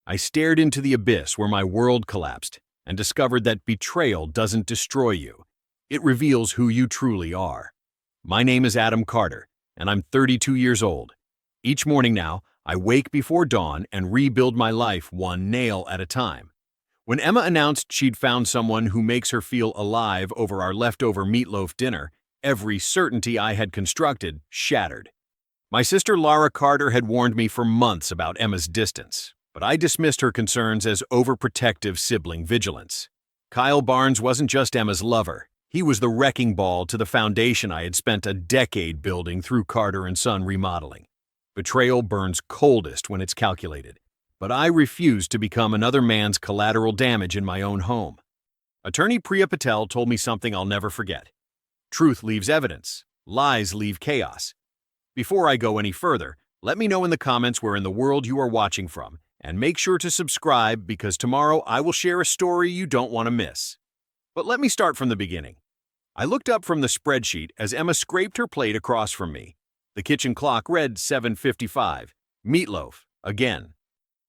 I stared into the abyss where my world collapsed and discovered that betrayal doesn't destroy you. It reveals who you truly are. My name is Adam Carter, and I'm 32 years old. Each morning now, I wake before dawn and rebuild my life one nail at a time. When Emma announced she'd found someone who makes her feel alive over our leftover meatloaf dinner, every certainty I had constructed shattered. My sister Laura Carter had warned me for months about Emma's distance, but I dismissed her concerns as overprotective sibling vigilance. Kyle Barnes wasn't just Emma's lover. He was the wrecking ball to the foundation I had spent a decade building through Carter & Son remodeling. Betrayal burns coldest when it's calculated, but I refused to become another man's collateral damage in my own home. Attorney Priya Patel told me something I'll never forget. Truth leaves evidence. Lies leave chaos. Before I go any further, let me know in the comments where in the world you are watching from, and make sure to subscribe because tomorrow I will share a story you don't want to miss. But let me start from the beginning. I looked up from the spreadsheet as Emma scraped her plate across from me. The kitchen clock read 7:55. Meatloaf, again.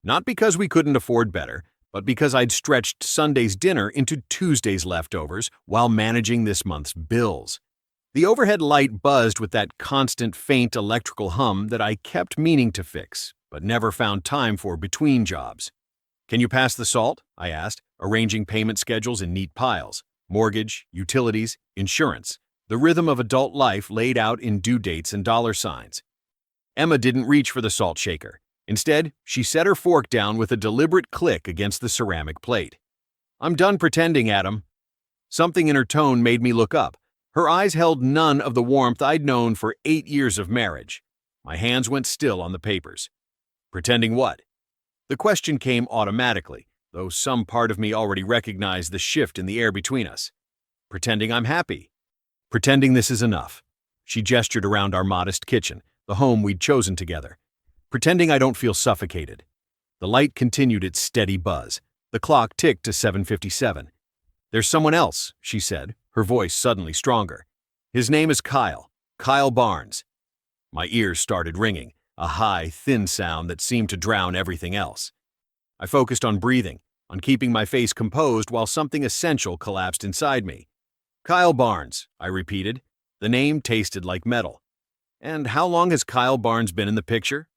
Not because we couldn't afford better, but because I'd stretched Sunday's dinner into Tuesday's leftovers while managing this month's bills. The overhead light buzzed with that constant faint electrical hum that I kept meaning to fix, but never found time for between jobs. "Can you pass the salt?" I asked, arranging payment schedules in neat piles. Mortgage, utilities, insurance. The rhythm of adult life laid out in due dates and dollar signs. Emma didn't reach for the salt shaker. Instead, she set her fork down with a deliberate click against the ceramic plate. "I'm done pretending, Adam." Something in her tone made me look up. Her eyes held none of the warmth I'd known for 8 years of marriage. My hands went still on the papers. Pretending what? The question came automatically, though some part of me already recognized the shift in the air between us. Pretending I'm happy. Pretending this is enough. She gestured around our modest kitchen, the home we'd chosen together. Pretending I don't feel suffocated. The light continued its steady buzz. The clock ticked to 7:57. "There's someone else," she said, her voice suddenly stronger. "His name is Kyle Barnes." My ears started ringing, a high, thin sound that seemed to drown everything else. I focused on breathing, on keeping my face composed while something essential collapsed inside me. "Kyle Barnes," I repeated. The name tasted like metal. "And how long has Kyle Barnes been in the picture?"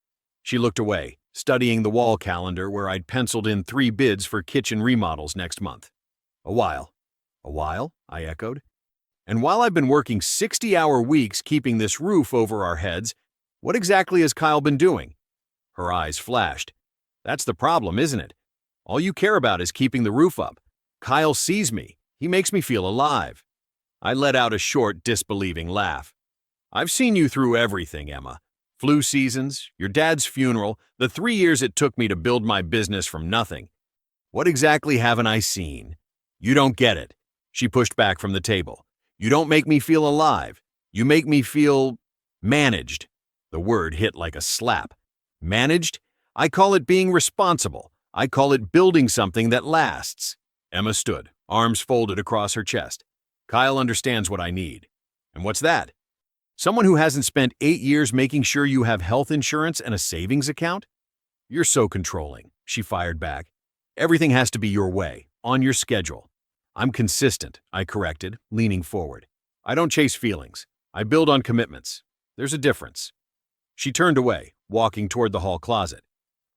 She looked away, studying the wall calendar where I'd penciled in 3 bids for kitchen remodels next month. "A while." "A while?" I echoed. "And while I've been working 60-hour weeks keeping this roof over our heads, what exactly has Kyle been doing?" Her eyes flashed. "That's the problem, isn't it? All you care about is keeping the roof up. Kyle sees me. He makes me feel alive." I let out a short, disbelieving laugh. "I've seen you through everything, Emma. Flu seasons, your dad's funeral, the 3 years it took me to build my business from nothing. What exactly haven't I seen?" "You don't get it." She pushed back from the table. "You don't make me feel alive. You make me feel managed." The word hit like a slap. Managed? I call it being responsible. I call it building something that lasts. Emma stood, arms folded across her chest. "Kyle understands what I need." "And what's that?" "Someone who hasn't spent 8 years making sure you have health insurance and a savings account?" "You're so controlling," she fired back. "Everything has to be your way, on your schedule." "I'm consistent," I corrected, leaning forward. "I don't chase feelings. I build on commitments. There's a difference." She turned away, walking toward the hall closet.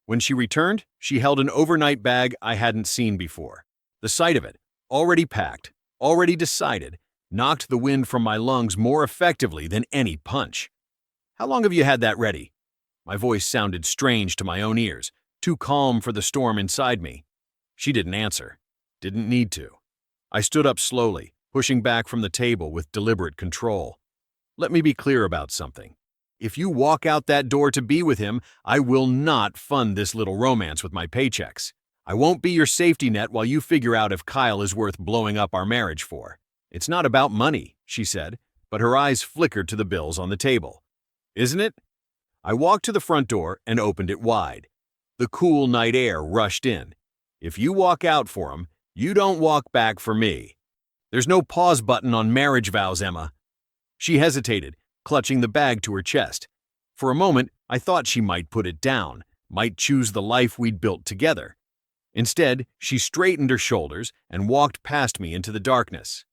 When she returned, she held an overnight bag I hadn't seen before. The sight of it, already packed, already decided, knocked the wind from my lungs more effectively than any punch. "How long have you had that ready?" My voice sounded strange to my own ears, too calm for the storm inside me. She didn't answer. Didn't need to. I stood up slowly, pushing back from the table with deliberate control. "Let me be clear about something. If you walk out that door to be with him, I will not fund this little romance with my paychecks. I won't be your safety net while you figure out if Kyle is worth blowing up our marriage for. It's not about money," she said, but her eyes flickered to the bills on the table. "Isn't it?" I walked to the front door and opened it wide. The cool night air rushed in. "If you walk out for him, you don't walk back for me. There's no pause button on marriage vows, Emma." She hesitated, clutching the bag to her chest. For a moment, I thought she might put it down, might choose the life we'd built together. Instead, she straightened her shoulders and walked past me into the darkness.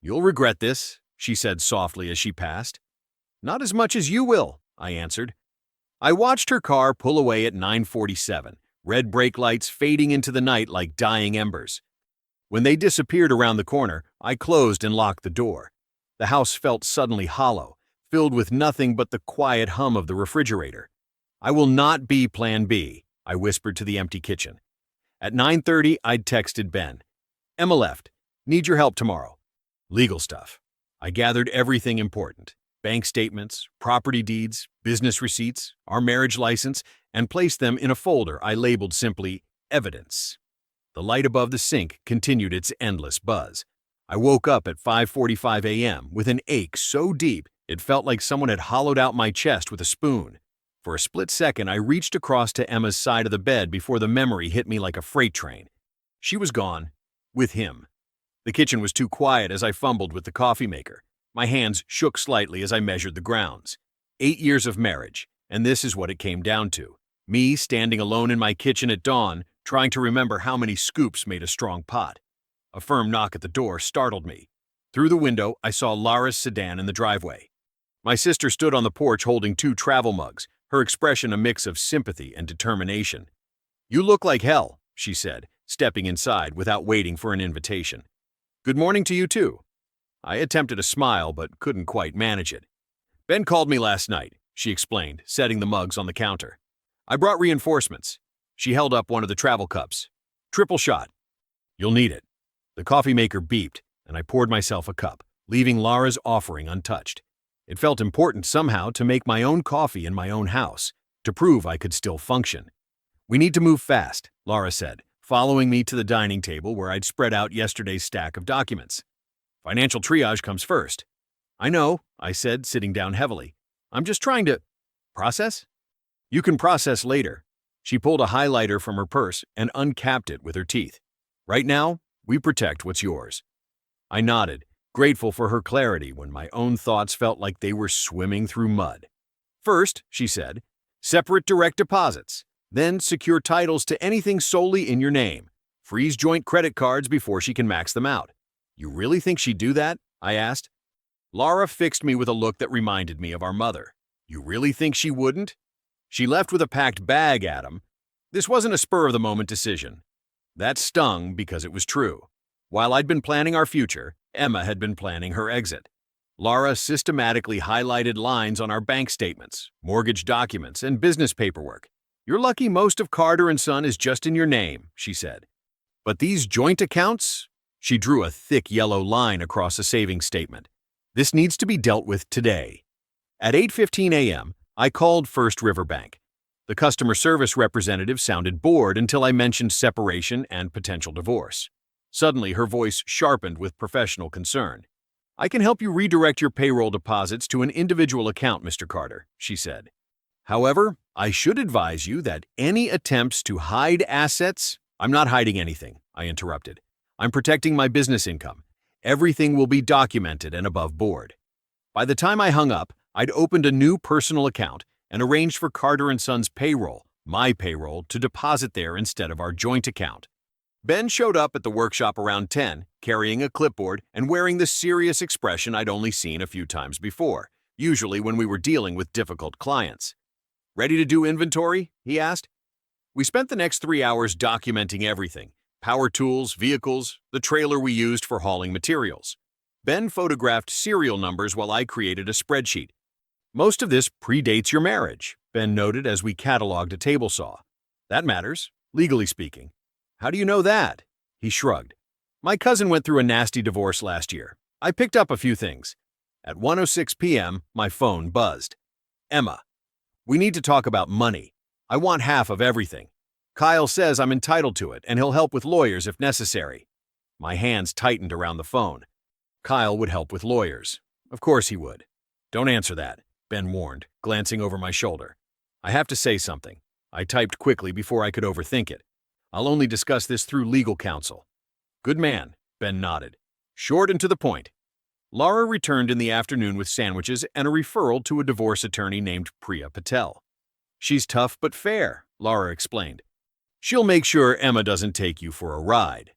"You'll regret this," she said softly as she passed. "Not as much as you will," I answered. I watched her car pull away at 9:47, red brake lights fading into the night like dying embers. When they disappeared around the corner, I closed and locked the door. The house felt suddenly hollow, filled with nothing but the quiet hum of the refrigerator. "I will not be Plan B," I whispered to the empty kitchen. At 9:30, I'd texted Ben. "Emma left. Need your help tomorrow." Legal stuff. I gathered everything important: bank statements, property deeds, business receipts, our marriage license, and placed them in a folder I labeled simply Evidence. The light above the sink continued its endless buzz. I woke up at 5:45 a.m. with an ache so deep it felt like someone had hollowed out my chest with a spoon. For a split second, I reached across to Emma's side of the bed before the memory hit me like a freight train. She was gone. With him. The kitchen was too quiet as I fumbled with the coffee maker. My hands shook slightly as I measured the grounds. 8 years of marriage, and this is what it came down to. Me standing alone in my kitchen at dawn, trying to remember how many scoops made a strong pot. A firm knock at the door startled me. Through the window, I saw Lara's sedan in the driveway. My sister stood on the porch holding 2 travel mugs, her expression a mix of sympathy and determination. "You look like hell," she said, stepping inside without waiting for an invitation. "Good morning to you too." I attempted a smile but couldn't quite manage it. "Ben called me last night," she explained, setting the mugs on the counter. "I brought reinforcements." She held up one of the travel cups. "Triple shot. You'll need it." The coffee maker beeped, and I poured myself a cup, leaving Lara's offering untouched. It felt important somehow to make my own coffee in my own house, to prove I could still function. "We need to move fast," Lara said, following me to the dining table where I'd spread out yesterday's stack of documents. "Financial triage comes first." "I know," I said, sitting down heavily. "I'm just trying to—" "Process?" "You can process later." She pulled a highlighter from her purse and uncapped it with her teeth. "Right now, we protect what's yours." I nodded, grateful for her clarity when my own thoughts felt like they were swimming through mud. "First," she said, "separate direct deposits. Then secure titles to anything solely in your name. Freeze joint credit cards before she can max them out." "You really think she'd do that?" I asked. Lara fixed me with a look that reminded me of our mother. "You really think she wouldn't?" "She left with a packed bag, Adam." This wasn't a spur-of-the-moment decision. That stung because it was true. While I'd been planning our future, Emma had been planning her exit. Lara systematically highlighted lines on our bank statements, mortgage documents, and business paperwork. "You're lucky most of Carter & Son is just in your name," she said. "But these joint accounts?" She drew a thick yellow line across a savings statement. "This needs to be dealt with today." At 8:15 a.m., I called First River Bank. The customer service representative sounded bored until I mentioned separation and potential divorce. Suddenly, her voice sharpened with professional concern. "I can help you redirect your payroll deposits to an individual account, Mr. Carter," she said. "However, I should advise you that any attempts to hide assets—" "I'm not hiding anything," I interrupted. "I'm protecting my business income. Everything will be documented and above board." By the time I hung up, I'd opened a new personal account and arranged for Carter & Son's payroll, my payroll, to deposit there instead of our joint account. Ben showed up at the workshop around 10, carrying a clipboard and wearing the serious expression I'd only seen a few times before, usually when we were dealing with difficult clients. "Ready to do inventory?" he asked. We spent the next 3 hours documenting everything: power tools, vehicles, the trailer we used for hauling materials. Ben photographed serial numbers while I created a spreadsheet. "Most of this predates your marriage," Ben noted as we cataloged a table saw. "That matters, legally speaking." "How do you know that?" He shrugged. "My cousin went through a nasty divorce last year. I picked up a few things." At 1:06 p.m., my phone buzzed. "Emma, we need to talk about money. I want half of everything. Kyle says I'm entitled to it, and he'll help with lawyers if necessary." My hands tightened around the phone. Kyle would help with lawyers. Of course he would. "Don't answer that," Ben warned, glancing over my shoulder. "I have to say something." I typed quickly before I could overthink it. "I'll only discuss this through legal counsel." "Good man," Ben nodded. "Short and to the point." Lara returned in the afternoon with sandwiches and a referral to a divorce attorney named Priya Patel. "She's tough but fair," Laura explained. "She'll make sure Emma doesn't take you for a ride."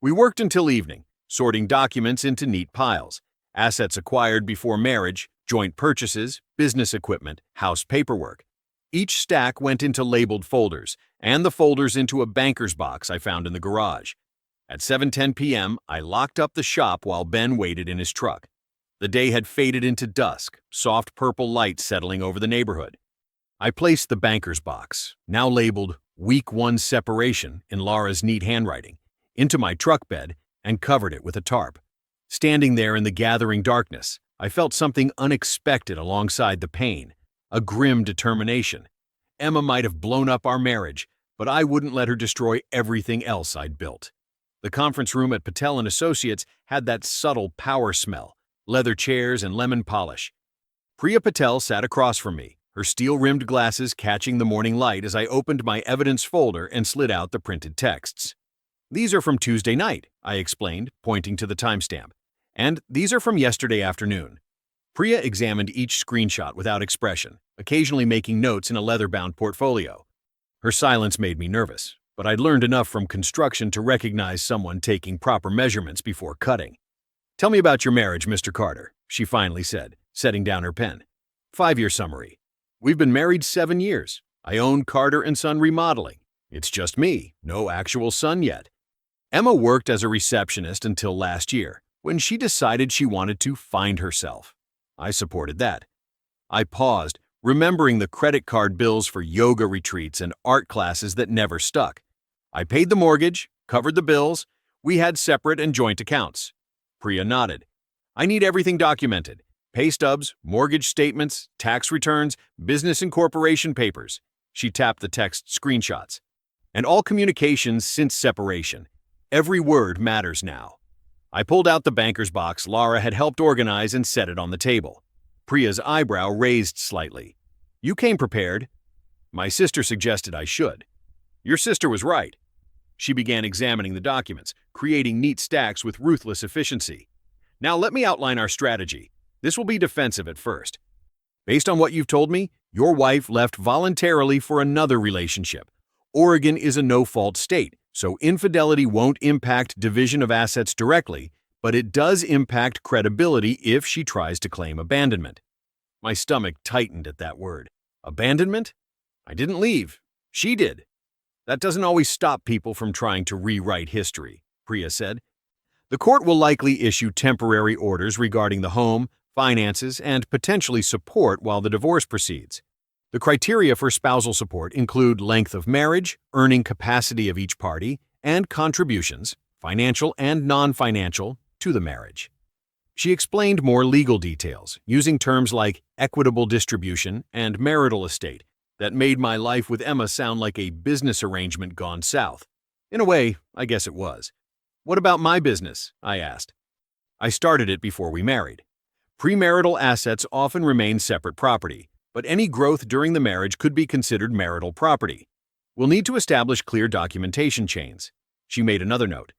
We worked until evening, sorting documents into neat piles: assets acquired before marriage, joint purchases, business equipment, house paperwork. Each stack went into labeled folders, and the folders into a banker's box I found in the garage. At 7:10 p.m., I locked up the shop while Ben waited in his truck. The day had faded into dusk, soft purple light settling over the neighborhood. I placed the banker's box, now labeled Week 1 Separation in Laura's neat handwriting, into my truck bed and covered it with a tarp. Standing there in the gathering darkness, I felt something unexpected alongside the pain, a grim determination. Emma might have blown up our marriage, but I wouldn't let her destroy everything else I'd built. The conference room at Patel & Associates had that subtle power smell, leather chairs and lemon polish. Priya Patel sat across from me, her steel-rimmed glasses catching the morning light as I opened my evidence folder and slid out the printed texts. "These are from Tuesday night," I explained, pointing to the timestamp. "And these are from yesterday afternoon." Priya examined each screenshot without expression, occasionally making notes in a leather-bound portfolio. Her silence made me nervous, but I'd learned enough from construction to recognize someone taking proper measurements before cutting. "Tell me about your marriage, Mr. Carter," she finally said, setting down her pen. 5-year summary. "We've been married 7 years. I own Carter & Son Remodeling. It's just me, no actual son yet. Emma worked as a receptionist until last year, when she decided she wanted to find herself. I supported that." I paused, remembering the credit card bills for yoga retreats and art classes that never stuck. "I paid the mortgage, covered the bills. We had separate and joint accounts." Priya nodded. "I need everything documented: pay stubs, mortgage statements, tax returns, business incorporation papers." She tapped the text screenshots. "And all communications since separation. Every word matters now." I pulled out the banker's box Laura had helped organize and set it on the table. Priya's eyebrow raised slightly. "You came prepared." "My sister suggested I should." "Your sister was right." She began examining the documents, creating neat stacks with ruthless efficiency. "Now let me outline our strategy. This will be defensive at first. Based on what you've told me, your wife left voluntarily for another relationship. Oregon is a no-fault state, so infidelity won't impact division of assets directly, but it does impact credibility if she tries to claim abandonment." My stomach tightened at that word. Abandonment? I didn't leave. She did. "That doesn't always stop people from trying to rewrite history," Priya said. "The court will likely issue temporary orders regarding the home, finances, and potentially support while the divorce proceeds. The criteria for spousal support include length of marriage, earning capacity of each party, and contributions, financial and non-financial, to the marriage." She explained more legal details, using terms like equitable distribution and marital estate that made my life with Emma sound like a business arrangement gone south. In a way, I guess it was. "What about my business?" I asked. "I started it before we married. Premarital assets often remain separate property, but any growth during the marriage could be considered marital property. We'll need to establish clear documentation chains." She made another note.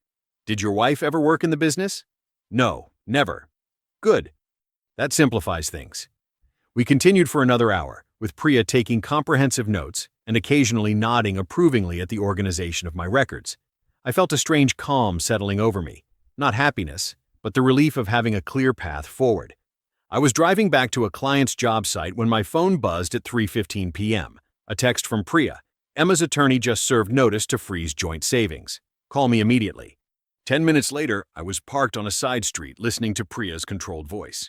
"Did your wife ever work in the business?" "No, never." "Good. That simplifies things." We continued for another hour, with Priya taking comprehensive notes and occasionally nodding approvingly at the organization of my records. I felt a strange calm settling over me, not happiness, but the relief of having a clear path forward. I was driving back to a client's job site when my phone buzzed at 3:15 p.m. A text from Priya. "Emma's attorney just served notice to freeze joint savings. Call me immediately." 10 minutes later, I was parked on a side street listening to Priya's controlled voice.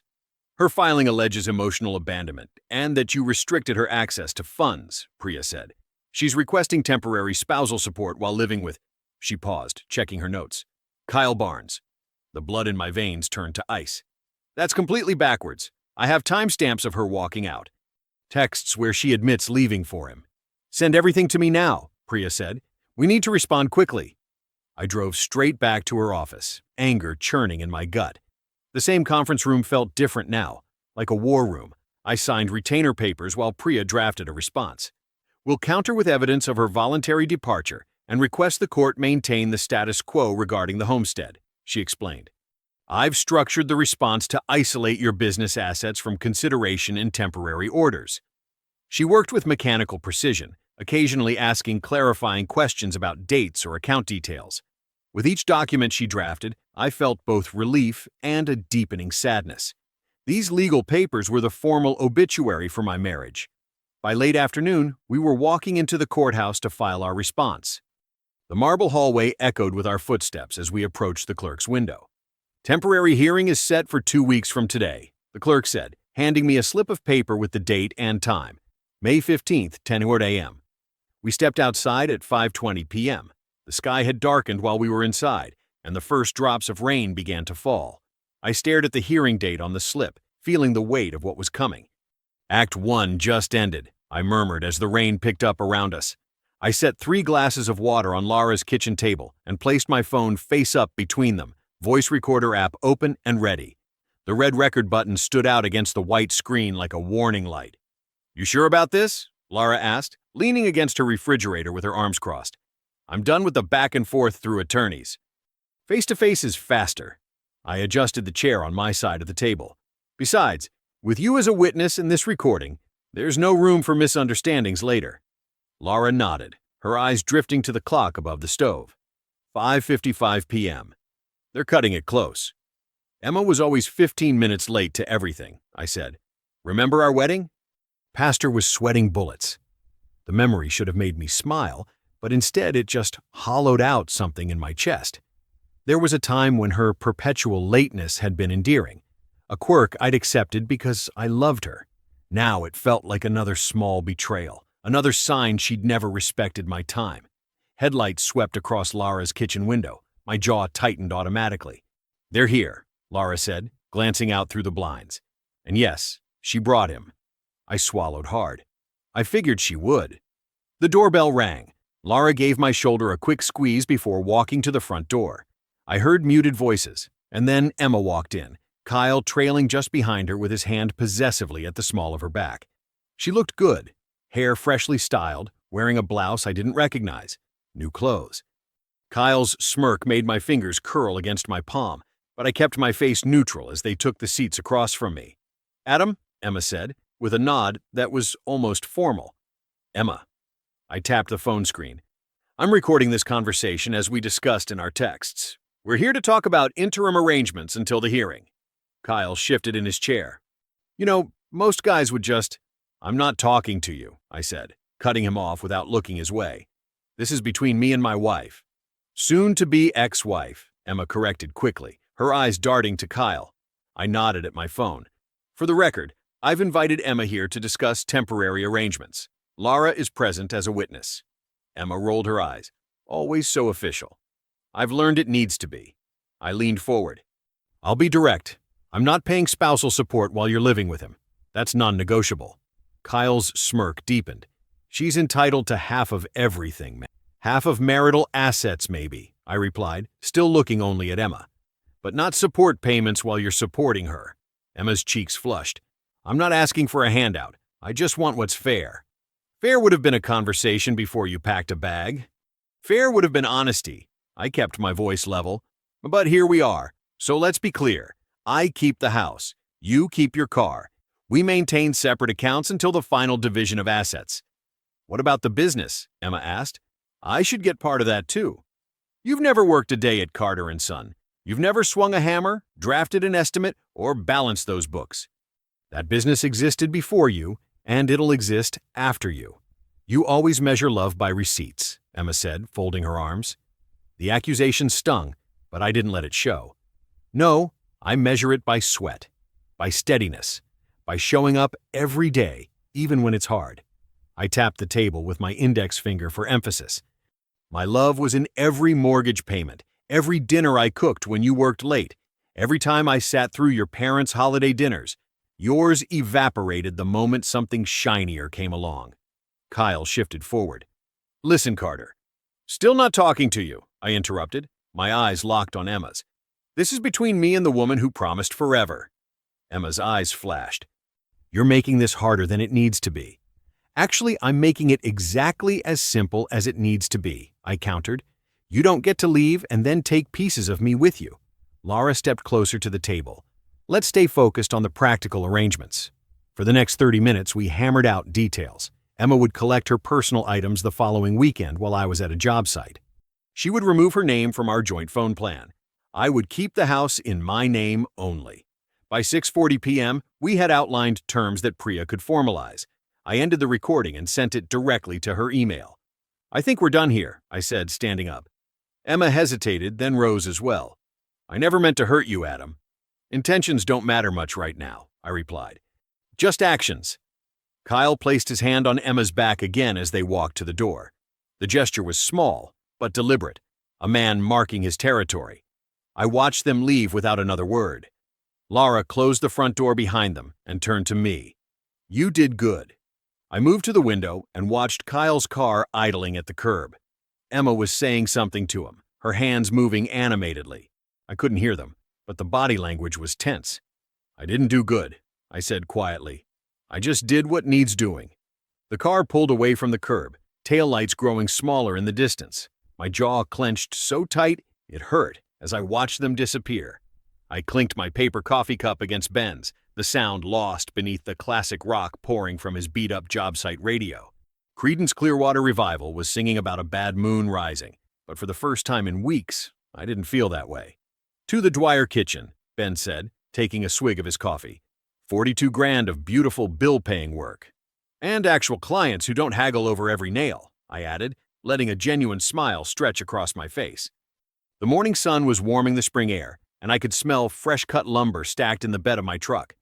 "Her filing alleges emotional abandonment and that you restricted her access to funds," Priya said. "She's requesting temporary spousal support while living with—" She paused, checking her notes. "Kyle Barnes." The blood in my veins turned to ice. "That's completely backwards. I have timestamps of her walking out. Texts where she admits leaving for him." "Send everything to me now," Priya said. "We need to respond quickly." I drove straight back to her office, anger churning in my gut. The same conference room felt different now, like a war room. I signed retainer papers while Priya drafted a response. "We'll counter with evidence of her voluntary departure and request the court maintain the status quo regarding the homestead," she explained. "I've structured the response to isolate your business assets from consideration in temporary orders." She worked with mechanical precision, occasionally asking clarifying questions about dates or account details. With each document she drafted, I felt both relief and a deepening sadness. These legal papers were the formal obituary for my marriage. By late afternoon, we were walking into the courthouse to file our response. The marble hallway echoed with our footsteps as we approached the clerk's window. "Temporary hearing is set for 2 weeks from today," the clerk said, handing me a slip of paper with the date and time. May 15th, 10 a.m. We stepped outside at 5:20 p.m. The sky had darkened while we were inside, and the first drops of rain began to fall. I stared at the hearing date on the slip, feeling the weight of what was coming. "Act 1 just ended," I murmured as the rain picked up around us. I set 3 glasses of water on Laura's kitchen table and placed my phone face up between them, voice recorder app open and ready. The red record button stood out against the white screen like a warning light. "You sure about this?" Laura asked, leaning against her refrigerator with her arms crossed. "I'm done with the back and forth through attorneys. Face-to-face is faster." I adjusted the chair on my side of the table. "Besides, with you as a witness in this recording, there's no room for misunderstandings later." Laura nodded, her eyes drifting to the clock above the stove. 5:55 p.m. They're cutting it close. "Emma was always 15 minutes late to everything," I said. "Remember our wedding?" Pastor was sweating bullets. The memory should have made me smile, but instead it just hollowed out something in my chest. There was a time when her perpetual lateness had been endearing, a quirk I'd accepted because I loved her. Now it felt like another small betrayal, another sign she'd never respected my time. Headlights swept across Laura's kitchen window. My jaw tightened automatically. "They're here," Laura said, glancing out through the blinds. And yes, she brought him. I swallowed hard. I figured she would. The doorbell rang. Laura gave my shoulder a quick squeeze before walking to the front door. I heard muted voices, and then Emma walked in, Kyle trailing just behind her with his hand possessively at the small of her back. She looked good, hair freshly styled, wearing a blouse I didn't recognize, new clothes. Kyle's smirk made my fingers curl against my palm, but I kept my face neutral as they took the seats across from me. "Adam," Emma said, with a nod that was almost formal. "Emma." I tapped the phone screen. "I'm recording this conversation as we discussed in our texts. We're here to talk about interim arrangements until the hearing." Kyle shifted in his chair. "You know, most guys would just—" "I'm not talking to you," I said, cutting him off without looking his way. "This is between me and my wife." "Soon-to-be ex-wife," Emma corrected quickly, her eyes darting to Kyle. I nodded at my phone. "For the record, I've invited Emma here to discuss temporary arrangements. Laura is present as a witness." Emma rolled her eyes. Always so official. "I've learned it needs to be." I leaned forward. "I'll be direct. I'm not paying spousal support while you're living with him. That's non-negotiable." Kyle's smirk deepened. "She's entitled to half of everything, man. Half of marital assets, maybe," I replied, still looking only at Emma. "But not support payments while you're supporting her." Emma's cheeks flushed. "I'm not asking for a handout. I just want what's fair." "Fair would have been a conversation before you packed a bag. Fair would have been honesty." I kept my voice level. "But here we are. So let's be clear. I keep the house. You keep your car. We maintain separate accounts until the final division of assets." "What about the business?" Emma asked. "I should get part of that too." "You've never worked a day at Carter & Son. You've never swung a hammer, drafted an estimate, or balanced those books. That business existed before you, and it'll exist after you. You always measure love by receipts," Emma said, folding her arms. The accusation stung, but I didn't let it show. "No, I measure it by sweat, by steadiness, by showing up every day, even when it's hard." I tapped the table with my index finger for emphasis. "My love was in every mortgage payment, every dinner I cooked when you worked late, every time I sat through your parents' holiday dinners. Yours evaporated the moment something shinier came along." Kyle shifted forward. "Listen, Carter." "Still not talking to you," I interrupted, my eyes locked on Emma's. "This is between me and the woman who promised forever." Emma's eyes flashed. "You're making this harder than it needs to be." "Actually, I'm making it exactly as simple as it needs to be," I countered. "You don't get to leave and then take pieces of me with you." Laura stepped closer to the table. "Let's stay focused on the practical arrangements." For the next 30 minutes, we hammered out details. Emma would collect her personal items the following weekend while I was at a job site. She would remove her name from our joint phone plan. I would keep the house in my name only. By 6:40 p.m., we had outlined terms that Priya could formalize. I ended the recording and sent it directly to her email. "I think we're done here," I said, standing up. Emma hesitated, then rose as well. "I never meant to hurt you, Adam." "Intentions don't matter much right now," I replied. "Just actions." Kyle placed his hand on Emma's back again as they walked to the door. The gesture was small, but deliberate, a man marking his territory. I watched them leave without another word. Lara closed the front door behind them and turned to me. "You did good." I moved to the window and watched Kyle's car idling at the curb. Emma was saying something to him, her hands moving animatedly. I couldn't hear them, but the body language was tense. "I didn't do good," I said quietly. "I just did what needs doing." The car pulled away from the curb, taillights growing smaller in the distance. My jaw clenched so tight it hurt as I watched them disappear. I clinked my paper coffee cup against Ben's, the sound lost beneath the classic rock pouring from his beat-up job site radio. Creedence Clearwater Revival was singing about a bad moon rising, but for the first time in weeks, I didn't feel that way. "To the Dwyer kitchen," Ben said, taking a swig of his coffee. 42 grand of beautiful bill-paying work. "And actual clients who don't haggle over every nail," I added, letting a genuine smile stretch across my face. The morning sun was warming the spring air, and I could smell fresh-cut lumber stacked in the bed of my truck.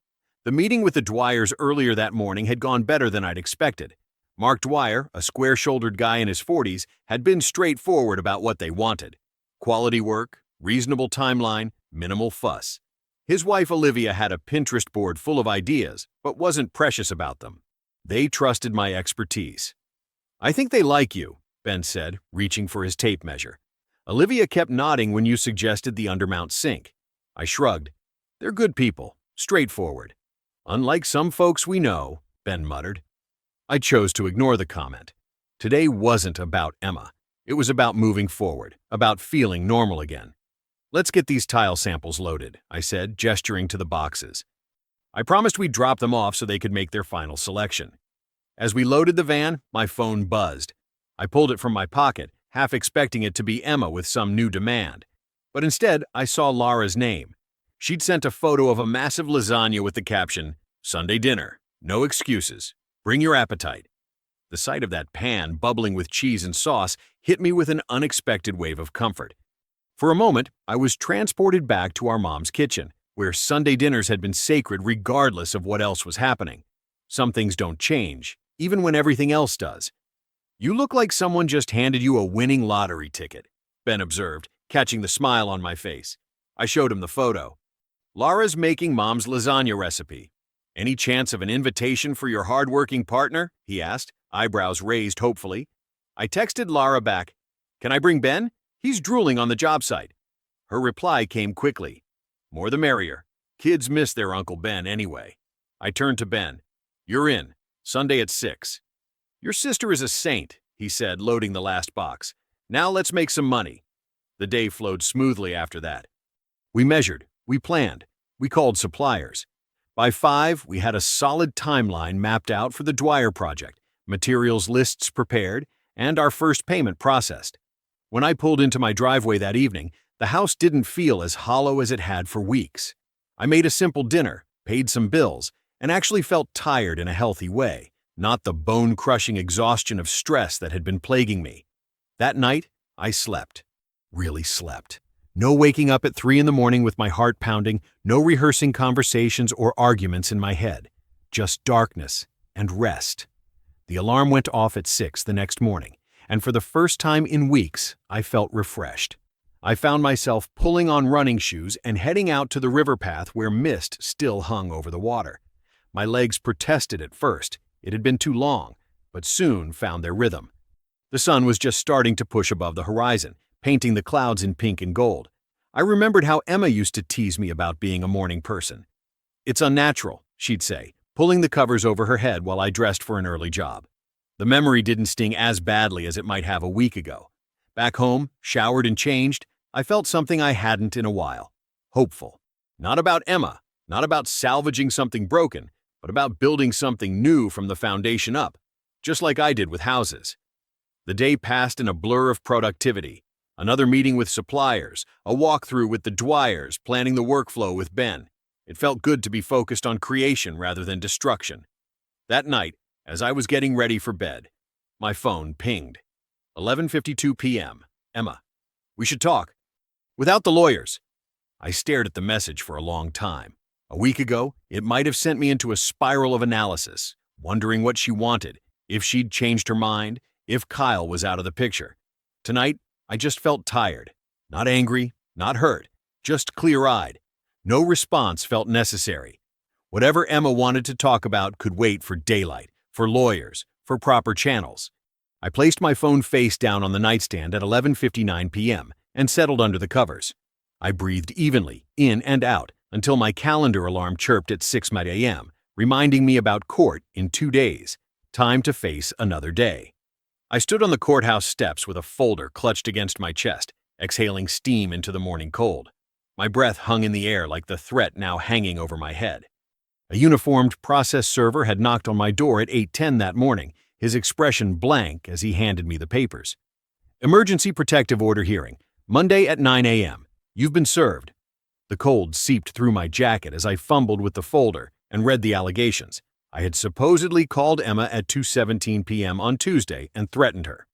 The meeting with the Dwyers earlier that morning had gone better than I'd expected. Mark Dwyer, a square-shouldered guy in his 40s, had been straightforward about what they wanted. Quality work, reasonable timeline, minimal fuss. His wife Olivia had a Pinterest board full of ideas, but wasn't precious about them. They trusted my expertise. "I think they like you," Ben said, reaching for his tape measure. "Olivia kept nodding when you suggested the undermount sink." I shrugged. "They're good people, straightforward." "Unlike some folks we know," Ben muttered. I chose to ignore the comment. Today wasn't about Emma. It was about moving forward, about feeling normal again. "Let's get these tile samples loaded," I said, gesturing to the boxes. I promised we'd drop them off so they could make their final selection. As we loaded the van, my phone buzzed. I pulled it from my pocket, half expecting it to be Emma with some new demand. But instead, I saw Lara's name. She'd sent a photo of a massive lasagna with the caption, "Sunday dinner, no excuses, bring your appetite." The sight of that pan bubbling with cheese and sauce hit me with an unexpected wave of comfort. For a moment, I was transported back to our mom's kitchen, where Sunday dinners had been sacred regardless of what else was happening. Some things don't change, even when everything else does. "You look like someone just handed you a winning lottery ticket," Ben observed, catching the smile on my face. I showed him the photo. "Lara's making Mom's lasagna recipe. Any chance of an invitation for your hard-working partner?" he asked, eyebrows raised hopefully. I texted Lara back, "Can I bring Ben? He's drooling on the job site." Her reply came quickly. "More the merrier. Kids miss their Uncle Ben anyway." I turned to Ben. "You're in. Sunday at 6. "Your sister is a saint," he said, loading the last box. "Now let's make some money." The day flowed smoothly after that. We measured, we planned, we called suppliers. By 5, we had a solid timeline mapped out for the Dwyer project, materials lists prepared, and our first payment processed. When I pulled into my driveway that evening, the house didn't feel as hollow as it had for weeks. I made a simple dinner, paid some bills, and actually felt tired in a healthy way, not the bone-crushing exhaustion of stress that had been plaguing me. That night, I slept. Really slept. No waking up at 3 in the morning with my heart pounding, no rehearsing conversations or arguments in my head. Just darkness and rest. The alarm went off at 6 the next morning, and for the first time in weeks, I felt refreshed. I found myself pulling on running shoes and heading out to the river path where mist still hung over the water. My legs protested at first. It had been too long, but soon found their rhythm. The sun was just starting to push above the horizon, painting the clouds in pink and gold. I remembered how Emma used to tease me about being a morning person. "It's unnatural," she'd say, pulling the covers over her head while I dressed for an early job. The memory didn't sting as badly as it might have a week ago. Back home, showered and changed, I felt something I hadn't in a while. Hopeful. Not about Emma, not about salvaging something broken, but about building something new from the foundation up. just like I did with houses. The day passed in a blur of productivity. Another meeting with suppliers, a walkthrough with the Dwyers, planning the workflow with Ben. It felt good to be focused on creation rather than destruction. That night, as I was getting ready for bed, my phone pinged. 11:52 p.m. Emma. We should talk. Without the lawyers. I stared at the message for a long time. A week ago, it might have sent me into a spiral of analysis, wondering what she wanted, if she'd changed her mind, if Kyle was out of the picture. Tonight, I just felt tired. Not angry, not hurt, just clear-eyed. No response felt necessary. Whatever Emma wanted to talk about could wait for daylight, for lawyers, for proper channels. I placed my phone face down on the nightstand at 11:59 p.m. and settled under the covers. I breathed evenly, in and out, until my calendar alarm chirped at 6 a.m., reminding me about court in 2 days. Time to face another day. I stood on the courthouse steps with a folder clutched against my chest, exhaling steam into the morning cold. My breath hung in the air like the threat now hanging over my head. A uniformed process server had knocked on my door at 8:10 that morning, his expression blank as he handed me the papers. Emergency protective order hearing, Monday at 9 a.m. You've been served. The cold seeped through my jacket as I fumbled with the folder and read the allegations. I had supposedly called Emma at 2:17 p.m. on Tuesday and threatened her.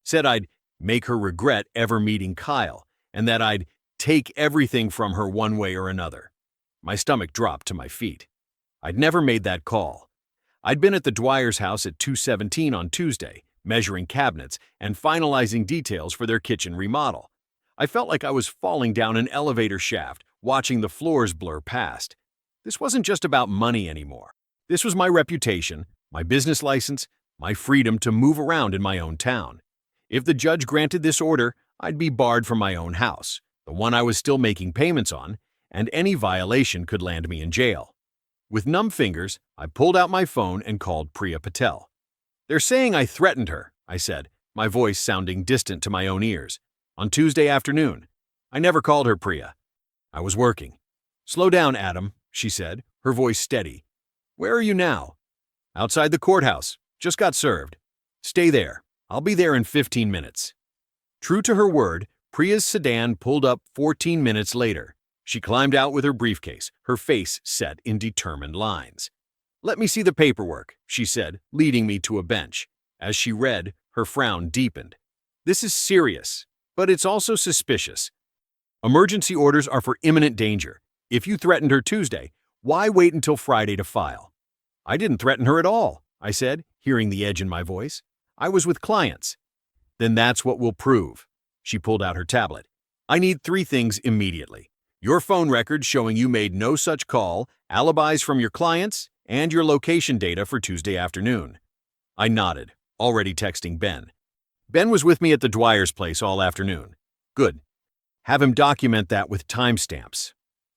Said I'd make her regret ever meeting Kyle and that I'd take everything from her one way or another. My stomach dropped to my feet. I'd never made that call. I'd been at the Dwyer's house at 2:17 on Tuesday, measuring cabinets and finalizing details for their kitchen remodel. I felt like I was falling down an elevator shaft, watching the floors blur past. This wasn't just about money anymore. This was my reputation, my business license, my freedom to move around in my own town. If the judge granted this order, I'd be barred from my own house, the one I was still making payments on, and any violation could land me in jail. With numb fingers, I pulled out my phone and called Priya Patel. They're saying I threatened her, I said, my voice sounding distant to my own ears. On Tuesday afternoon. I never called her Priya. I was working. Slow down, Adam, she said, her voice steady. Where are you now? Outside the courthouse. Just got served. Stay there. I'll be there in 15 minutes. True to her word, Priya's sedan pulled up 14 minutes later. She climbed out with her briefcase, her face set in determined lines. Let me see the paperwork, she said, leading me to a bench. As she read, her frown deepened. This is serious, but it's also suspicious. Emergency orders are for imminent danger. If you threatened her Tuesday, why wait until Friday to file? I didn't threaten her at all, I said, hearing the edge in my voice. I was with clients. Then that's what we'll prove. She pulled out her tablet. I need 3 things immediately. Your phone record showing you made no such call, alibis from your clients, and your location data for Tuesday afternoon. I nodded, already texting Ben. Ben was with me at the Dwyer's place all afternoon. Good. Have him document that with timestamps.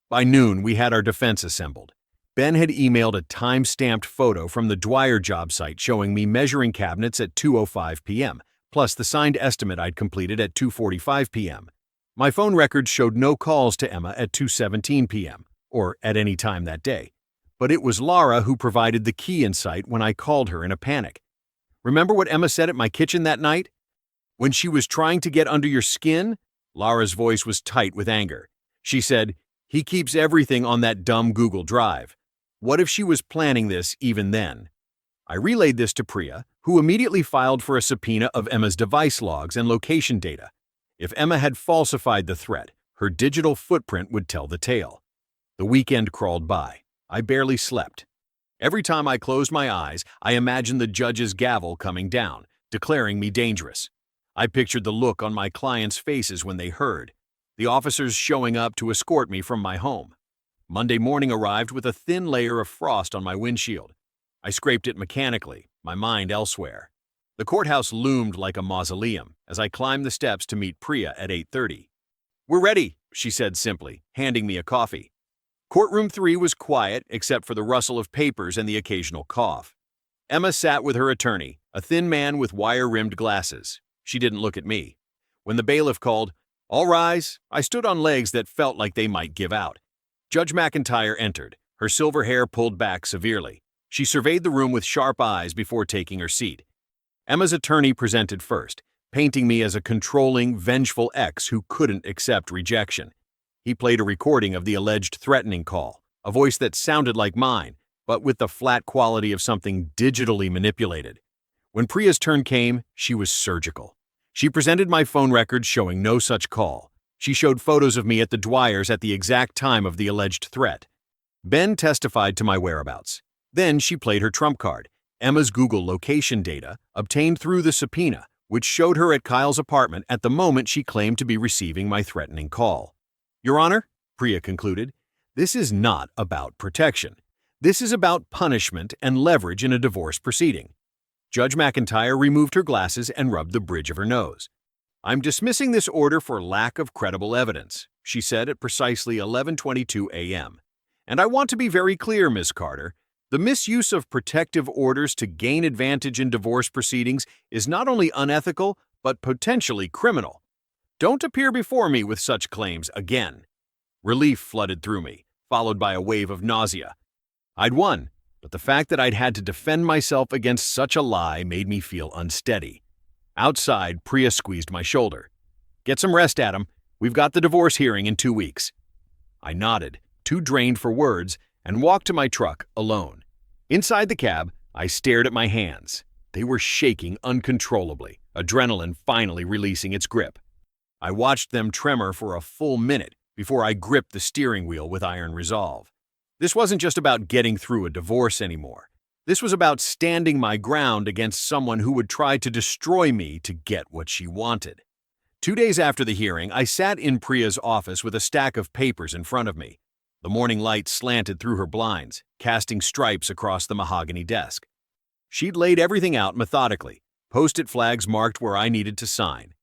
By noon, we had our defense assembled. Ben had emailed a time-stamped photo from the Dwyer job site showing me measuring cabinets at 2:05 p.m., plus the signed estimate I'd completed at 2:45 p.m. My phone record showed no calls to Emma at 2:17 p.m., or at any time that day. But it was Laura who provided the key insight when I called her in a panic. Remember what Emma said at my kitchen that night? When she was trying to get under your skin? Laura's voice was tight with anger. She said, he keeps everything on that dumb Google Drive. What if she was planning this even then? I relayed this to Priya, who immediately filed for a subpoena of Emma's device logs and location data. If Emma had falsified the threat, her digital footprint would tell the tale. The weekend crawled by. I barely slept. Every time I closed my eyes, I imagined the judge's gavel coming down, declaring me dangerous. I pictured the look on my clients' faces when they heard, the officers showing up to escort me from my home. Monday morning arrived with a thin layer of frost on my windshield. I scraped it mechanically, my mind elsewhere. The courthouse loomed like a mausoleum as I climbed the steps to meet Priya at 8:30. We're ready, she said simply, handing me a coffee. Courtroom 3 was quiet except for the rustle of papers and the occasional cough. Emma sat with her attorney, a thin man with wire-rimmed glasses. She didn't look at me. When the bailiff called, "All rise," I stood on legs that felt like they might give out. Judge McIntyre entered, her silver hair pulled back severely. She surveyed the room with sharp eyes before taking her seat. Emma's attorney presented first, painting me as a controlling, vengeful ex who couldn't accept rejection. He played a recording of the alleged threatening call, a voice that sounded like mine, but with the flat quality of something digitally manipulated. When Priya's turn came, she was surgical. She presented my phone records showing no such call. She showed photos of me at the Dwyers at the exact time of the alleged threat. Ben testified to my whereabouts. Then she played her trump card, Emma's Google location data, obtained through the subpoena, which showed her at Kyle's apartment at the moment she claimed to be receiving my threatening call. Your Honor, Priya concluded, this is not about protection. This is about punishment and leverage in a divorce proceeding. Judge McIntyre removed her glasses and rubbed the bridge of her nose. I'm dismissing this order for lack of credible evidence, she said at precisely 11:22 a.m. And I want to be very clear, Ms. Carter. The misuse of protective orders to gain advantage in divorce proceedings is not only unethical, but potentially criminal. Don't appear before me with such claims again. Relief flooded through me, followed by a wave of nausea. I'd won, but the fact that I'd had to defend myself against such a lie made me feel unsteady. Outside, Priya squeezed my shoulder. Get some rest, Adam. We've got the divorce hearing in 2 weeks. I nodded, too drained for words, and walked to my truck alone. Inside the cab, I stared at my hands. They were shaking uncontrollably, adrenaline finally releasing its grip. I watched them tremor for a full minute before I gripped the steering wheel with iron resolve. This wasn't just about getting through a divorce anymore. This was about standing my ground against someone who would try to destroy me to get what she wanted. 2 days after the hearing, I sat in Priya's office with a stack of papers in front of me. The morning light slanted through her blinds, casting stripes across the mahogany desk. She'd laid everything out methodically, post-it flags marked where I needed to sign.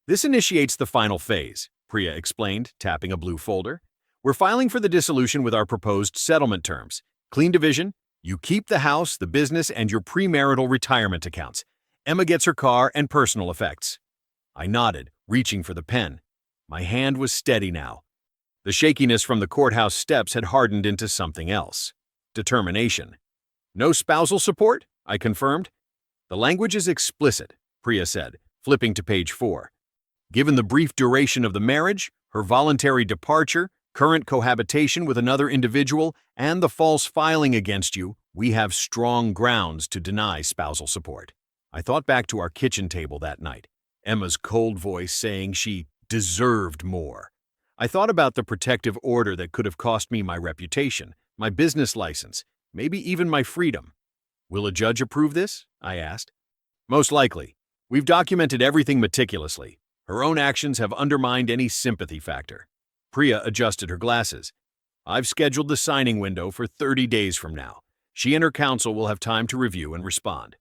This initiates the final phase, Priya explained, tapping a blue folder. We're filing for the dissolution with our proposed settlement terms. Clean division, you keep the house, the business, and your premarital retirement accounts. Emma gets her car and personal effects. I nodded, reaching for the pen. My hand was steady now. The shakiness from the courthouse steps had hardened into something else. Determination. No spousal support? I confirmed. The language is explicit, Priya said, flipping to page 4. Given the brief duration of the marriage, her voluntary departure, current cohabitation with another individual, and the false filing against you, we have strong grounds to deny spousal support. I thought back to our kitchen table that night, Emma's cold voice saying she deserved more. I thought about the protective order that could have cost me my reputation, my business license, maybe even my freedom. Will a judge approve this? I asked. Most likely. We've documented everything meticulously. Her own actions have undermined any sympathy factor. Priya adjusted her glasses. I've scheduled the signing window for 30 days from now. She and her counsel will have time to review and respond.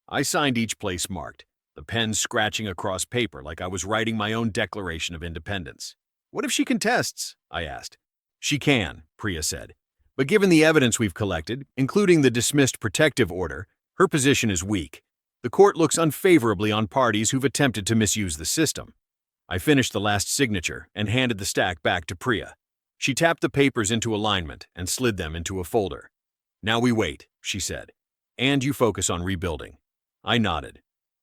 I signed each place marked, the pen scratching across paper like I was writing my own Declaration of Independence. What if she contests? I asked. She can, Priya said. But given the evidence we've collected, including the dismissed protective order, her position is weak. The court looks unfavorably on parties who've attempted to misuse the system. I finished the last signature and handed the stack back to Priya. She tapped the papers into alignment and slid them into a folder. Now we wait, she said. And you focus on rebuilding. I nodded.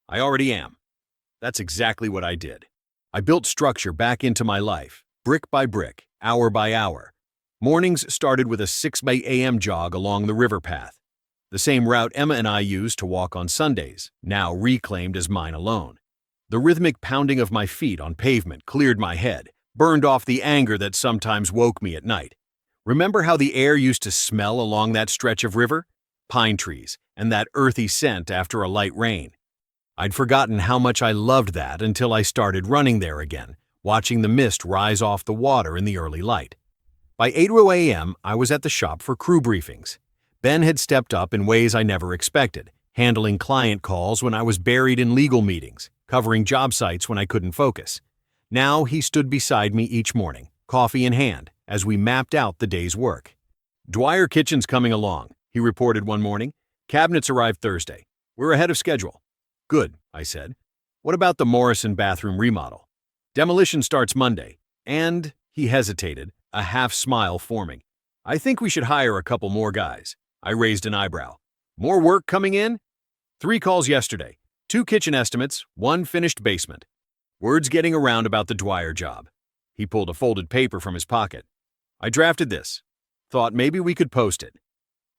I already am. That's exactly what I did. I built structure back into my life, brick by brick, hour by hour. Mornings started with a 6 a.m. jog along the river path. The same route Emma and I used to walk on Sundays, now reclaimed as mine alone. The rhythmic pounding of my feet on pavement cleared my head, burned off the anger that sometimes woke me at night. Remember how the air used to smell along that stretch of river? Pine trees, and that earthy scent after a light rain. I'd forgotten how much I loved that until I started running there again, watching the mist rise off the water in the early light. By 8 a.m., I was at the shop for crew briefings. Ben had stepped up in ways I never expected, handling client calls when I was buried in legal meetings, covering job sites when I couldn't focus. Now he stood beside me each morning, coffee in hand, as we mapped out the day's work. Dwyer Kitchen's coming along, he reported one morning. Cabinets arrived Thursday. We're ahead of schedule. Good, I said. What about the Morrison bathroom remodel? Demolition starts Monday. And, he hesitated, a half smile forming. I think we should hire a couple more guys. I raised an eyebrow. More work coming in? 3 calls yesterday. 2 kitchen estimates, 1 finished basement. Words getting around about the Dwyer job. He pulled a folded paper from his pocket. I drafted this. Thought maybe we could post it.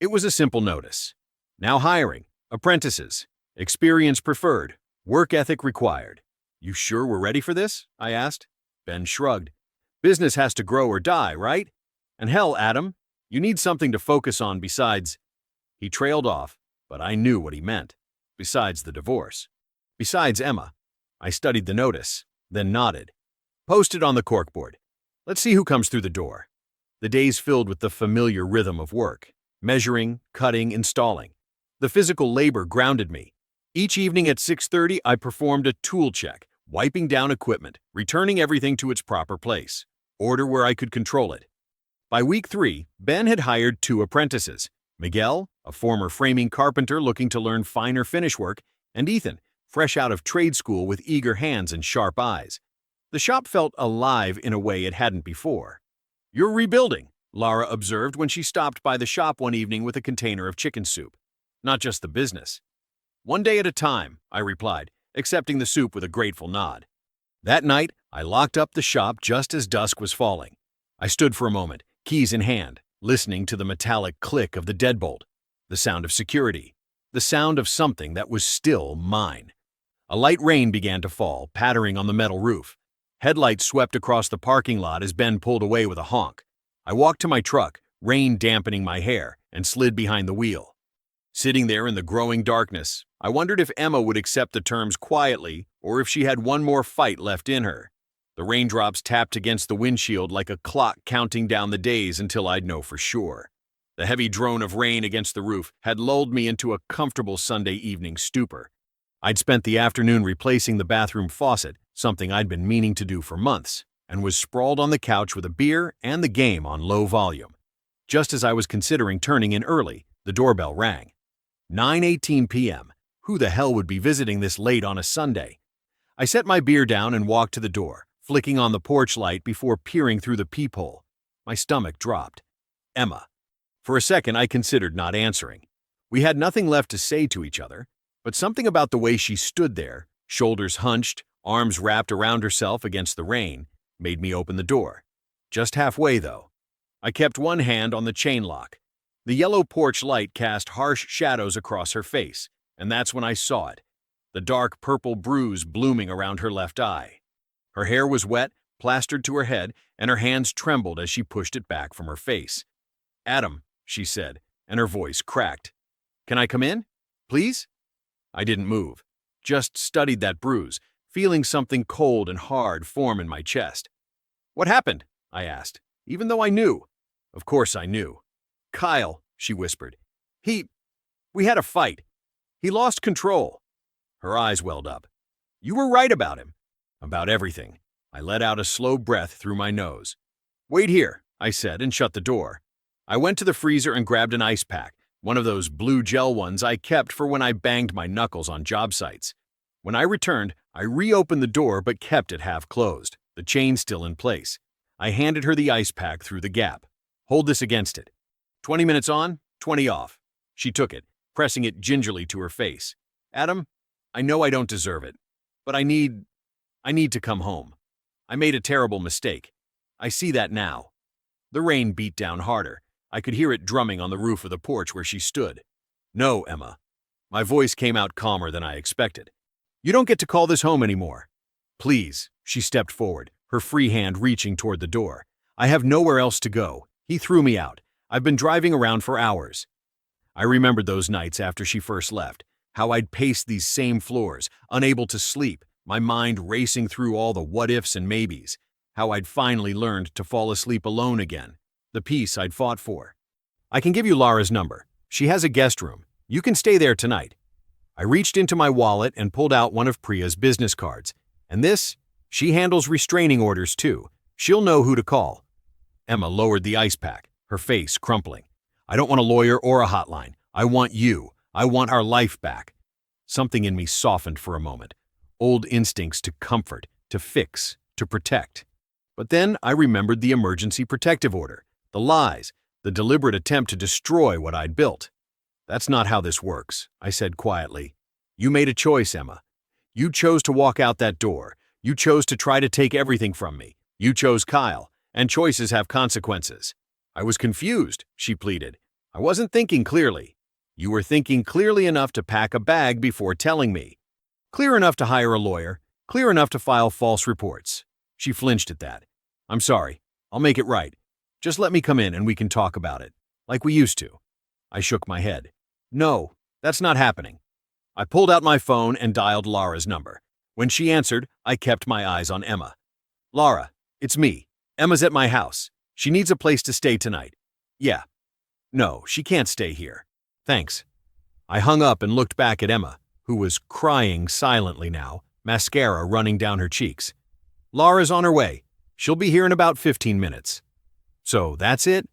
It was a simple notice. Now hiring. Apprentices. Experience preferred. Work ethic required. You sure we're ready for this? I asked. Ben shrugged. Business has to grow or die, right? And hell, Adam, you need something to focus on besides... He trailed off, but I knew what he meant. Besides the divorce. Besides Emma. I studied the notice, then nodded. Posted on the corkboard. Let's see who comes through the door. The days filled with the familiar rhythm of work. Measuring, cutting, installing. The physical labor grounded me. Each evening at 6:30, I performed a tool check, wiping down equipment, returning everything to its proper place. Order where I could control it. By week 3, Ben had hired 2 apprentices. Miguel, a former framing carpenter looking to learn finer finish work, and Ethan, fresh out of trade school with eager hands and sharp eyes. The shop felt alive in a way it hadn't before. "You're rebuilding," Lara observed when she stopped by the shop one evening with a container of chicken soup. "Not just the business." "One day at a time," I replied, accepting the soup with a grateful nod. That night, I locked up the shop just as dusk was falling. I stood for a moment, keys in hand, listening to the metallic click of the deadbolt, the sound of security, the sound of something that was still mine. A light rain began to fall, pattering on the metal roof. Headlights swept across the parking lot as Ben pulled away with a honk. I walked to my truck, rain dampening my hair, and slid behind the wheel. Sitting there in the growing darkness, I wondered if Emma would accept the terms quietly or if she had one more fight left in her. The raindrops tapped against the windshield like a clock counting down the days until I'd know for sure. The heavy drone of rain against the roof had lulled me into a comfortable Sunday evening stupor. I'd spent the afternoon replacing the bathroom faucet, something I'd been meaning to do for months, and was sprawled on the couch with a beer and the game on low volume. Just as I was considering turning in early, the doorbell rang. 9:18 p.m. Who the hell would be visiting this late on a Sunday? I set my beer down and walked to the door, flicking on the porch light before peering through the peephole. My stomach dropped. Emma. For a second, I considered not answering. We had nothing left to say to each other, but something about the way she stood there, shoulders hunched, arms wrapped around herself against the rain, made me open the door. Just halfway, though. I kept one hand on the chain lock. The yellow porch light cast harsh shadows across her face, and that's when I saw it. The dark purple bruise blooming around her left eye. Her hair was wet, plastered to her head, and her hands trembled as she pushed it back from her face. "Adam," she said, and her voice cracked. "Can I come in? Please?" I didn't move, just studied that bruise, feeling something cold and hard form in my chest. "What happened?" I asked, even though I knew. Of course I knew. "Kyle," she whispered. We had a fight. He lost control." Her eyes welled up. "You were right about him." "About everything." I let out a slow breath through my nose. "Wait here," I said, and shut the door. I went to the freezer and grabbed an ice pack, one of those blue gel ones I kept for when I banged my knuckles on job sites. When I returned, I reopened the door but kept it half closed, the chain still in place. I handed her the ice pack through the gap. "Hold this against it. 20 minutes on, 20 off." She took it, pressing it gingerly to her face. "Adam, I know I don't deserve it, but I need to come home. I made a terrible mistake. I see that now." The rain beat down harder. I could hear it drumming on the roof of the porch where she stood. "No, Emma." My voice came out calmer than I expected. "You don't get to call this home anymore." "Please." She stepped forward, her free hand reaching toward the door. "I have nowhere else to go. He threw me out. I've been driving around for hours." I remembered those nights after she first left, how I'd paced these same floors, unable to sleep, my mind racing through all the what-ifs and maybes, how I'd finally learned to fall asleep alone again, the peace I'd fought for. "I can give you Lara's number. She has a guest room. You can stay there tonight." I reached into my wallet and pulled out one of Priya's business cards. "And this? She handles restraining orders too. She'll know who to call." Emma lowered the ice pack, her face crumpling. "I don't want a lawyer or a hotline. I want you. I want our life back." Something in me softened for a moment. Old instincts to comfort, to fix, to protect. But then I remembered the emergency protective order, the lies, the deliberate attempt to destroy what I'd built. "That's not how this works," I said quietly. You made a choice, Emma. You chose to walk out that door. You chose to try to take everything from me. You chose Kyle, and choices have consequences. I was confused, she pleaded. I wasn't thinking clearly. You were thinking clearly enough to pack a bag before telling me. Clear enough to hire a lawyer, clear enough to file false reports. She flinched at that. I'm sorry. I'll make it right. Just let me come in and we can talk about it, like we used to. I shook my head. No, that's not happening. I pulled out my phone and dialed Laura's number. When she answered, I kept my eyes on Emma. Laura, it's me. Emma's at my house. She needs a place to stay tonight. Yeah. No, she can't stay here. Thanks. I hung up and looked back at Emma, who was crying silently now, mascara running down her cheeks. Laura's on her way. She'll be here in about 15 minutes. So that's it?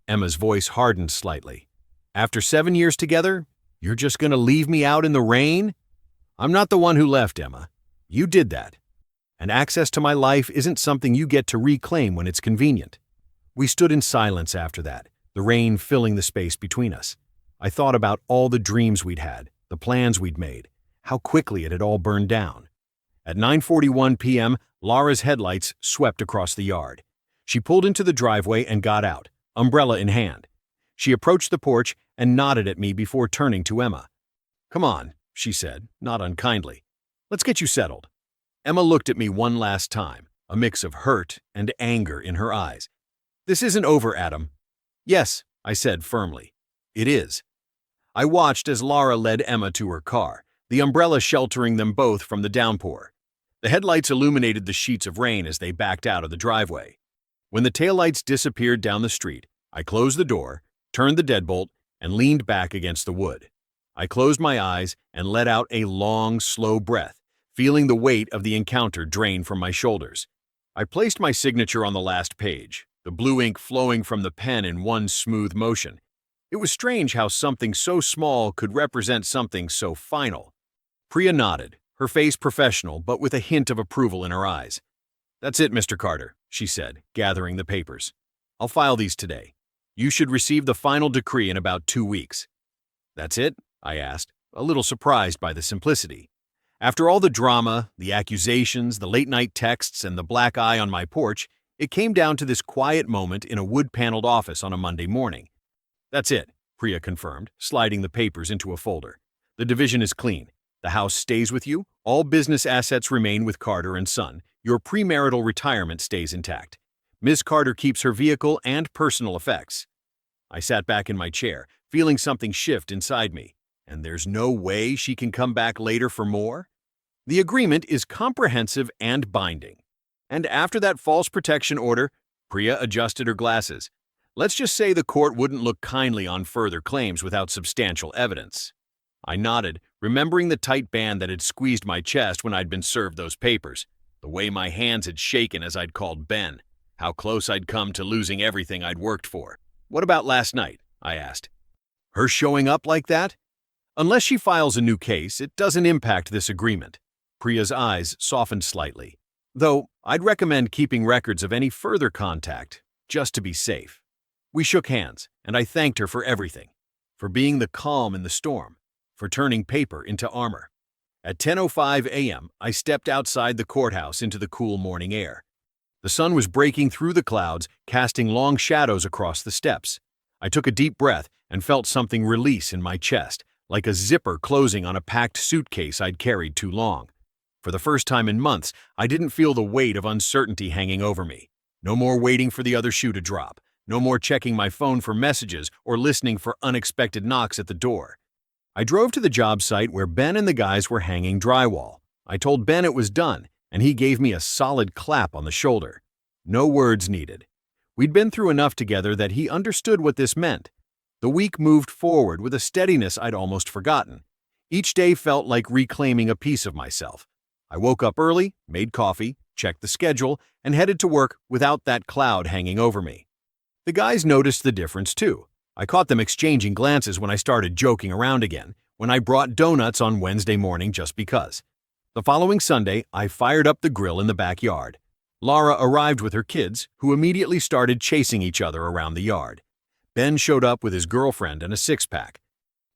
Emma's voice hardened slightly. After 7 years together, you're just going to leave me out in the rain? I'm not the one who left, Emma. You did that. And access to my life isn't something you get to reclaim when it's convenient. We stood in silence after that, the rain filling the space between us. I thought about all the dreams we'd had, the plans we'd made, how quickly it had all burned down. At 9:41 p.m., Laura's headlights swept across the yard. She pulled into the driveway and got out, umbrella in hand. She approached the porch and nodded at me before turning to Emma. Come on, she said, not unkindly. Let's get you settled. Emma looked at me one last time, a mix of hurt and anger in her eyes. This isn't over, Adam. Yes, I said firmly. It is. I watched as Laura led Emma to her car, the umbrella sheltering them both from the downpour. The headlights illuminated the sheets of rain as they backed out of the driveway. When the taillights disappeared down the street, I closed the door, turned the deadbolt, and leaned back against the wood. I closed my eyes and let out a long, slow breath, feeling the weight of the encounter drain from my shoulders. I placed my signature on the last page, the blue ink flowing from the pen in one smooth motion. It was strange how something so small could represent something so final. Priya nodded, her face professional but with a hint of approval in her eyes. That's it, Mr. Carter, she said, gathering the papers. I'll file these today. You should receive the final decree in about 2 weeks. That's it? I asked, a little surprised by the simplicity. After all the drama, the accusations, the late-night texts, and the black eye on my porch, it came down to this quiet moment in a wood-paneled office on a Monday morning. That's it, Priya confirmed, sliding the papers into a folder. The division is clean. The house stays with you. All business assets remain with Carter and Son. Your premarital retirement stays intact. Ms. Carter keeps her vehicle and personal effects. I sat back in my chair, feeling something shift inside me. And there's no way she can come back later for more? The agreement is comprehensive and binding. And after that false protection order, Priya adjusted her glasses. Let's just say the court wouldn't look kindly on further claims without substantial evidence. I nodded, remembering the tight band that had squeezed my chest when I'd been served those papers, the way my hands had shaken as I'd called Ben, how close I'd come to losing everything I'd worked for. What about last night? I asked. Her showing up like that? Unless she files a new case, it doesn't impact this agreement. Priya's eyes softened slightly, though I'd recommend keeping records of any further contact, just to be safe. We shook hands, and I thanked her for everything, for being the calm in the storm, for turning paper into armor. At 10:05 a.m., I stepped outside the courthouse into the cool morning air. The sun was breaking through the clouds, casting long shadows across the steps. I took a deep breath and felt something release in my chest, like a zipper closing on a packed suitcase I'd carried too long. For the first time in months, I didn't feel the weight of uncertainty hanging over me. No more waiting for the other shoe to drop. No more checking my phone for messages or listening for unexpected knocks at the door. I drove to the job site where Ben and the guys were hanging drywall. I told Ben it was done, and he gave me a solid clap on the shoulder. No words needed. We'd been through enough together that he understood what this meant. The week moved forward with a steadiness I'd almost forgotten. Each day felt like reclaiming a piece of myself. I woke up early, made coffee, checked the schedule, and headed to work without that cloud hanging over me. The guys noticed the difference too. I caught them exchanging glances when I started joking around again, when I brought donuts on Wednesday morning just because. The following Sunday, I fired up the grill in the backyard. Laura arrived with her kids, who immediately started chasing each other around the yard. Ben showed up with his girlfriend and a six-pack.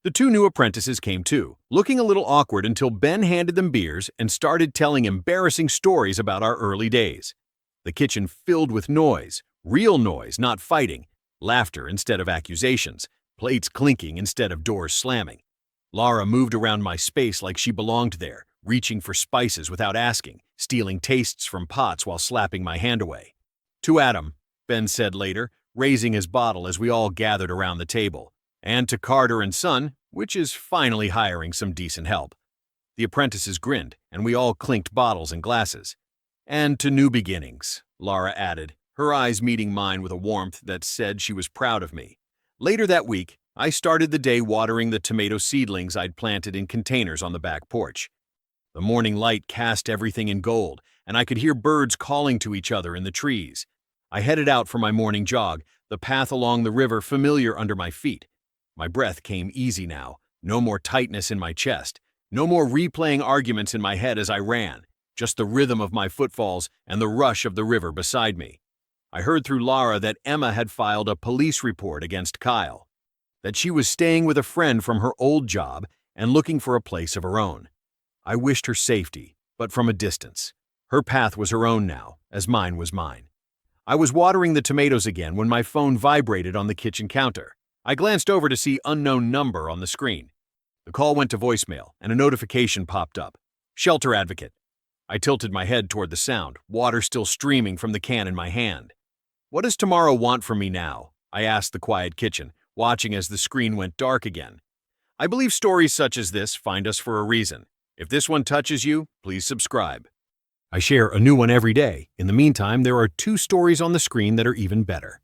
The two new apprentices came too, looking a little awkward until Ben handed them beers and started telling embarrassing stories about our early days. The kitchen filled with noise, real noise, not fighting, laughter instead of accusations, plates clinking instead of doors slamming. Laura moved around my space like she belonged there, reaching for spices without asking, stealing tastes from pots while slapping my hand away. To Adam, Ben said later, raising his bottle as we all gathered around the table. And to Carter and Son, which is finally hiring some decent help. The apprentices grinned, and we all clinked bottles and glasses. And to new beginnings, Laura added, her eyes meeting mine with a warmth that said she was proud of me. Later that week, I started the day watering the tomato seedlings I'd planted in containers on the back porch. The morning light cast everything in gold, and I could hear birds calling to each other in the trees. I headed out for my morning jog, the path along the river familiar under my feet. My breath came easy now, no more tightness in my chest, no more replaying arguments in my head as I ran, just the rhythm of my footfalls and the rush of the river beside me. I heard through Laura that Emma had filed a police report against Kyle, that she was staying with a friend from her old job and looking for a place of her own. I wished her safety, but from a distance. Her path was her own now, as mine was mine. I was watering the tomatoes again when my phone vibrated on the kitchen counter. I glanced over to see unknown number on the screen. The call went to voicemail, and a notification popped up. Shelter Advocate. I tilted my head toward the sound, water still streaming from the can in my hand. What does tomorrow want from me now? I asked the quiet kitchen, watching as the screen went dark again. I believe stories such as this find us for a reason. If this one touches you, please subscribe. I share a new one every day. In the meantime, there are 2 stories on the screen that are even better.